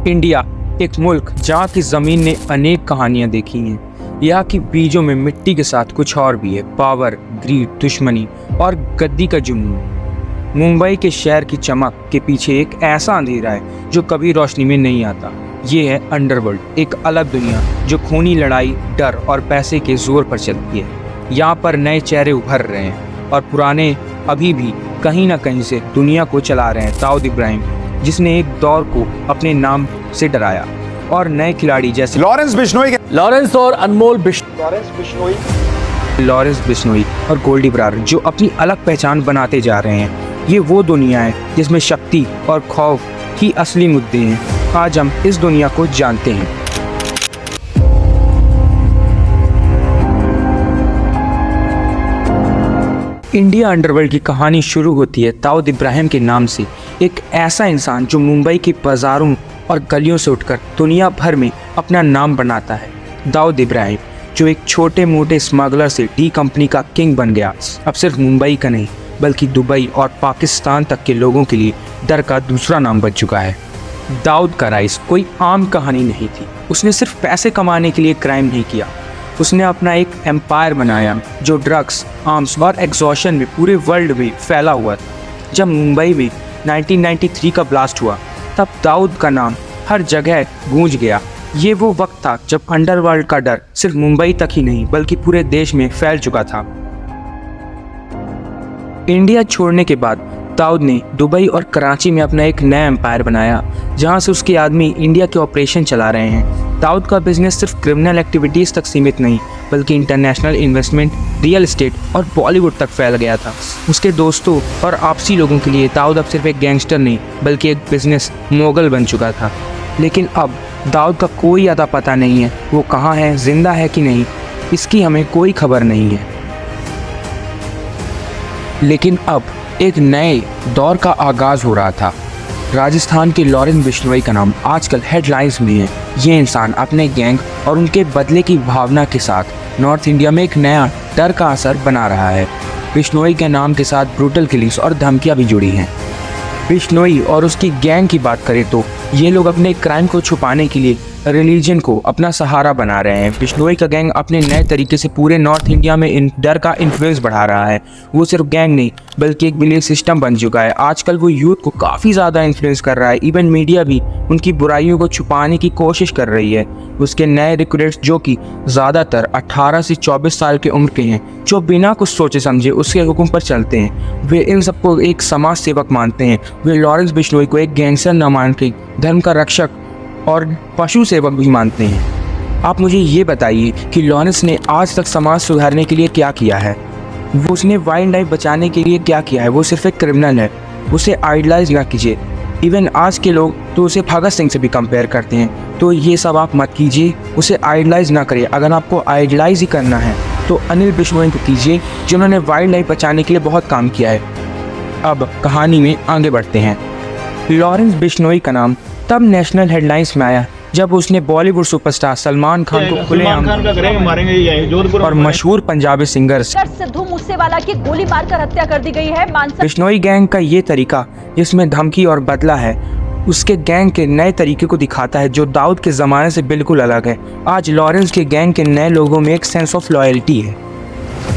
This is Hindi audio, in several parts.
इंडिया एक मुल्क जहाँ की ज़मीन ने अनेक कहानियाँ देखी हैं। यहाँ की बीजों में मिट्टी के साथ कुछ और भी है, पावर, ग्रीड, दुश्मनी और गद्दी का जुनून। मुंबई के शहर की चमक के पीछे एक ऐसा अंधेरा है जो कभी रोशनी में नहीं आता। ये है अंडरवर्ल्ड, एक अलग दुनिया जो खूनी लड़ाई, डर और पैसे के जोर पर चलती है। यहाँ पर नए चेहरे उभर रहे हैं और पुराने अभी भी कहीं ना कहीं से दुनिया को चला रहे हैं। दाऊद इब्राहिम, जिसने एक दौर को अपने नाम से डराया, और नए खिलाड़ी जैसे लॉरेंस बिश्नोई और गोल्डी बरार जो अपनी अलग पहचान बनाते जा रहे हैं। ये वो दुनिया है जिसमें शक्ति और खौफ ही असली मुद्दे हैं। आज हम इस दुनिया को जानते हैं। इंडिया अंडरवर्ल्ड की कहानी शुरू होती है दाऊद इब्राहिम के नाम से, एक ऐसा इंसान जो मुंबई के बाजारों और गलियों से उठकर दुनिया भर में अपना नाम बनाता है। दाऊद इब्राहिम जो एक छोटे मोटे स्मगलर से डी कंपनी का किंग बन गया, अब सिर्फ मुंबई का नहीं बल्कि दुबई और पाकिस्तान तक के लोगों के लिए डर का दूसरा नाम बन चुका है। दाऊद का राइज कोई आम कहानी नहीं थी। उसने सिर्फ पैसे कमाने के लिए क्राइम नहीं किया, उसने अपना एक एम्पायर बनाया जो ड्रग्स, आर्म्स और एग्जॉशन में पूरे वर्ल्ड में फैला हुआ था। जब मुंबई में 1993 का ब्लास्ट हुआ तब दाऊद का नाम हर जगह गूंज गया। ये वो वक्त था जब अंडरवर्ल्ड का डर सिर्फ मुंबई तक ही नहीं बल्कि पूरे देश में फैल चुका था। इंडिया छोड़ने के बाद दाऊद ने दुबई और कराची में अपना एक नया एम्पायर बनाया, जहां से उसके आदमी इंडिया के ऑपरेशन चला रहे हैं। दाऊद का बिजनेस सिर्फ क्रिमिनल एक्टिविटीज़ तक सीमित नहीं बल्कि इंटरनेशनल इन्वेस्टमेंट, रियल एस्टेट और बॉलीवुड तक फैल गया था। उसके दोस्तों और आपसी लोगों के लिए दाऊद अब सिर्फ एक गैंगस्टर नहीं बल्कि एक बिजनेस मोगल बन चुका था। लेकिन अब दाऊद का कोई अता पता नहीं है। वो कहाँ है, जिंदा है कि नहीं, इसकी हमें कोई खबर नहीं है। लेकिन अब एक नए दौर का आगाज़ हो रहा था। राजस्थान के लॉरेंस बिश्नोई का नाम आजकल हेडलाइंस में है। ये इंसान अपने गैंग और उनके बदले की भावना के साथ नॉर्थ इंडिया में एक नया डर का असर बना रहा है। बिश्नोई के नाम के साथ ब्रूटल किलिंग्स और धमकियां भी जुड़ी हैं। बिश्नोई और उसकी गैंग की बात करें तो ये लोग अपने क्राइम को छुपाने के लिए रिलीजन को अपना सहारा बना रहे हैं। बिश्नोई का गैंग अपने नए तरीके से पूरे नॉर्थ इंडिया में डर का इन्फ्लुएंस बढ़ा रहा है। वो सिर्फ गैंग नहीं बल्कि एक बिलीफ सिस्टम बन चुका है। आजकल वो यूथ को काफ़ी ज़्यादा इन्फ्लुएंस कर रहा है। इवन मीडिया भी उनकी बुराइयों को छुपाने की कोशिश कर रही है। उसके नए रिक्रूट्स जो कि ज़्यादातर 18 से 24 साल के उम्र के हैं, जो बिना कुछ सोचे समझे उसके हुक्म पर चलते हैं, वे इन सबको एक समाज सेवक मानते हैं। वे लॉरेंस बिश्नोई को एक गैंगस्टर न मान के धर्म का रक्षक और पशु सेवक भी मानते हैं। आप मुझे ये बताइए कि लॉरेंस ने आज तक समाज सुधारने के लिए क्या किया है? उसने वाइल्ड लाइफ बचाने के लिए क्या किया है? वो सिर्फ एक क्रिमिनल है। उसे आइडलाइज ना कीजिए। इवन आज के लोग तो उसे भगत सिंह से भी कंपेयर करते हैं, तो ये सब आप मत कीजिए। उसे आइडलाइज ना करिए। अगर आपको आइडलाइज ही करना है तो अनिल बिश्नोई को कीजिए, जिन्होंने वाइल्ड लाइफ बचाने के लिए बहुत काम किया है। अब कहानी में आगे बढ़ते हैं। लॉरेंस बिश्नोई का नाम तब नेशनल हेडलाइंस में आया जब उसने बॉलीवुड सुपरस्टार सलमान खान को खुलेआम और मशहूर पंजाबी सिंगर सिद्धू मूसेवाला की गोली मारकर हत्या कर दी गई है। बिश्नोई गैंग का ये तरीका, जिसमें धमकी और बदला है, उसके गैंग के नए तरीके को दिखाता है जो दाऊद के ज़माने से बिल्कुल अलग है। आज लॉरेंस के गैंग के नए लोगों में एक सेंस ऑफ लॉयल्टी है।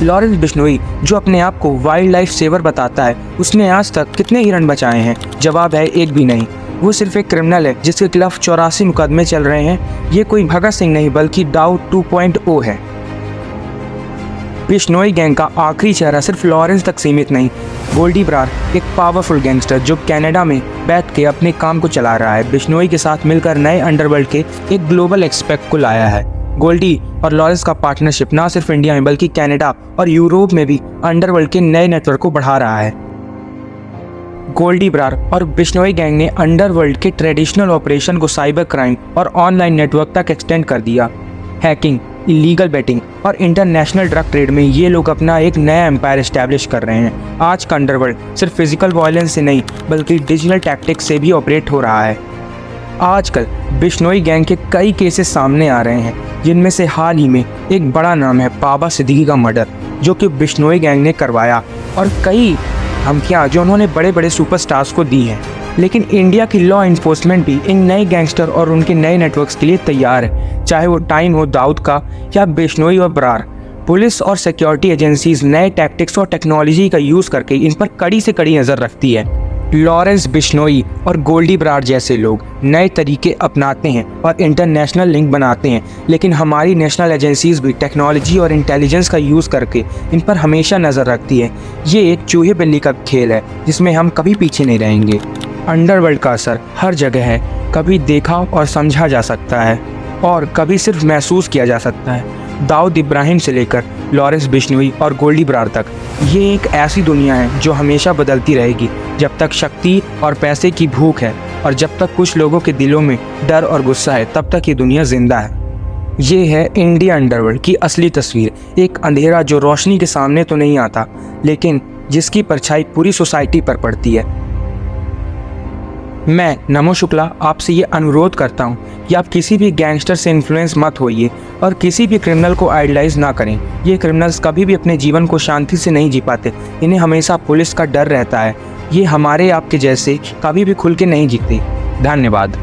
लॉरेंस बिश्नोई जो अपने आप को वाइल्ड लाइफ सेवर बताता है, उसने आज तक कितने हिरण बचाए हैं? जवाब है एक भी नहीं। वो सिर्फ एक क्रिमिनल है जिसके खिलाफ 84 मुकदमे चल रहे हैं। ये कोई भगत सिंह नहीं बल्कि दाऊद 2.0 है। बिश्नोई गैंग का आखिरी चेहरा सिर्फ लॉरेंस तक सीमित नहीं। गोल्डी बरार एक पावरफुल गैंगस्टर जो कनाडा में बैठ के अपने काम को चला रहा है, बिश्नोई के साथ मिलकर नए अंडरवर्ल्ड के एक ग्लोबल एक्सपेक्ट को लाया है। गोल्डी और लॉरेंस का पार्टनरशिप ना सिर्फ इंडिया में बल्कि कनाडा और यूरोप में भी अंडरवर्ल्ड के नए नेटवर्क को बढ़ा रहा है। गोल्डी बरार और बिश्नोई गैंग ने अंडरवर्ल्ड के ट्रेडिशनल ऑपरेशन को साइबर क्राइम और ऑनलाइन नेटवर्क तक एक्सटेंड कर दिया। हैकिंग, इलीगल बेटिंग और इंटरनेशनल ड्रग ट्रेड में ये लोग अपना एक नया एम्पायर एस्टैब्लिश कर रहे हैं। आज का अंडरवर्ल्ड सिर्फ फिजिकल वायलेंस से नहीं बल्कि डिजिटल टैक्टिक्स से भी ऑपरेट हो रहा है। आजकल बिश्नोई गैंग के कई केसेस सामने आ रहे हैं, जिनमें से हाल ही में एक बड़ा नाम है बाबा सिद्दीकी का मर्डर, जो कि बिश्नोई गैंग ने करवाया, और कई धमकियाँ जो उन्होंने बड़े बड़े सुपरस्टार्स को दी हैं। लेकिन इंडिया की लॉ इन्फोर्समेंट भी इन नए गैंगस्टर और उनके नए नेटवर्क्स के लिए तैयार है, चाहे वो टाइम हो दाऊद का या बिश्नोई और बरार। पुलिस और सिक्योरिटी एजेंसीज नए टैक्टिक्स और टेक्नोलॉजी का यूज़ करके इन पर कड़ी से कड़ी नज़र रखती है। लॉरेंस बिश्नोई और गोल्डी बरार जैसे लोग नए तरीके अपनाते हैं और इंटरनेशनल लिंक बनाते हैं, लेकिन हमारी नेशनल एजेंसीज भी टेक्नोलॉजी और इंटेलिजेंस का यूज़ करके इन पर हमेशा नज़र रखती है। ये एक चूहे बिल्ली का खेल है जिसमें हम कभी पीछे नहीं रहेंगे। अंडरवर्ल्ड का असर हर जगह है, कभी देखा और समझा जा सकता है और कभी सिर्फ महसूस किया जा सकता है। दाऊद इब्राहिम से लेकर लॉरेंस बिश्नोई और गोल्डी बरार तक, ये एक ऐसी दुनिया है जो हमेशा बदलती रहेगी। जब तक शक्ति और पैसे की भूख है और जब तक कुछ लोगों के दिलों में डर और गुस्सा है, तब तक ये दुनिया जिंदा है। ये है इंडिया अंडरवर्ल्ड की असली तस्वीर, एक अंधेरा जो रोशनी के सामने तो नहीं आता, लेकिन जिसकी परछाई पूरी सोसाइटी पर पड़ती है। मैं नमो शुक्ला आपसे ये अनुरोध करता हूँ कि आप किसी भी गैंगस्टर से इन्फ्लुएंस मत होइए और किसी भी क्रिमिनल को आइडलाइज ना करें। ये क्रिमिनल्स कभी भी अपने जीवन को शांति से नहीं जी पाते, इन्हें हमेशा पुलिस का डर रहता है। ये हमारे आपके जैसे कभी भी खुल के नहीं जीते। धन्यवाद।